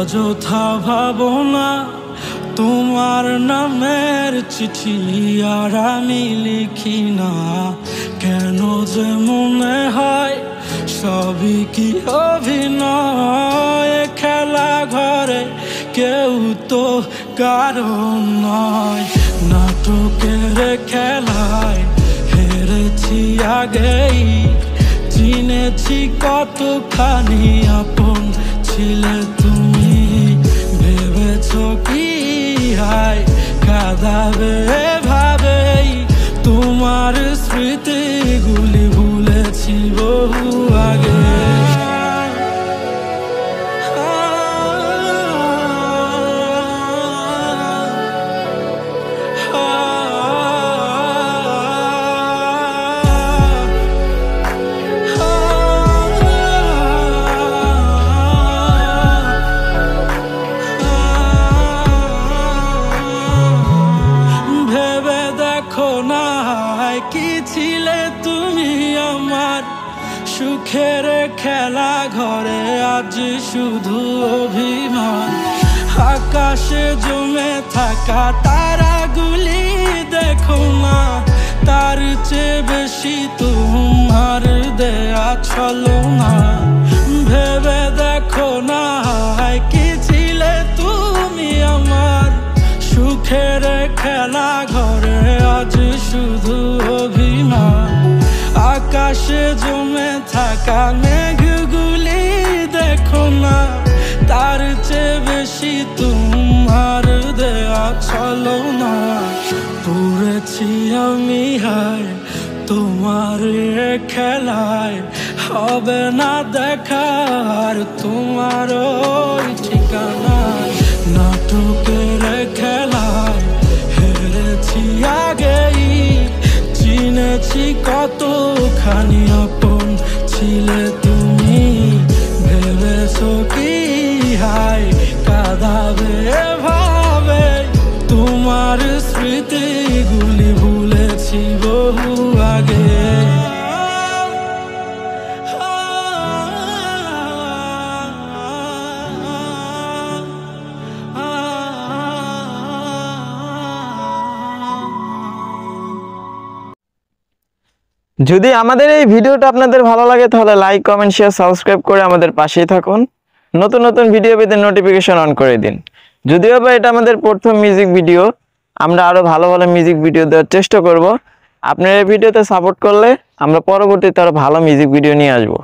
অযথা ভাবনা তোমার নামের চিঠি আর আমি লিখি না। কেন যে মনে হয় সবই কি অভিনয়, খেলা ঘরে কেউ তো কারণ নয়। নাটকের খেলায় হেরেছি আগেই, চিনেছি কতখানি আপন ছিলে তুমি। ভেবেছো কি হায় কাঁদাবে ভাবেই, তোমার স্মৃতিগুলি ভুলেছি বহু আগে। কি ছিলে তুমি আমার সুখের খেলা ঘরে, আজ শুধু অভিমান। আকাশে জমে থাকা তারাগুলি দেখো না, তার চেয়ে বেশি তোমার দেয়া ছলনা। ভেবে দেখো না কি ছিলে তুমি আমার সুখের খেলা ঘরে, আজ শুধু অভিমান। আকাশে জমে থাকা মেঘগুলি দেখো না, তার চেয়ে বেশি তোমার দেয়া ছলনা। পড়েছি আমি হায় তোমার খেলায়, হবে না দেখার তোমার ওই ঠিকানায়। নাটকের খেলায় হেরেছি আগেই, চিনেছি কতখানি আপন ছিলে তুমি। ভেবেছো কি হায় কাঁদাবে ভাবে, তোমার স্মৃতিগুলি ভুলেছি বহু আগে। যদি আমাদের এই ভিডিওটা আপনাদের ভালো লাগে তাহলে লাইক, কমেন্ট, শেয়ার, সাবস্ক্রাইব করে আমাদের পাশেই থাকুন। নতুন নতুন ভিডিও পেতে নোটিফিকেশন অন করে দিন। যদিও বা এটা আমাদের প্রথম মিউজিক ভিডিও, আমরা আরো ভালো ভালো মিউজিক ভিডিও দেওয়ার চেষ্টা করব। আপনারা এই ভিডিওতে সাপোর্ট করলে আমরা পরবর্তীতে আরো ভালো মিউজিক ভিডিও নিয়ে আসবো।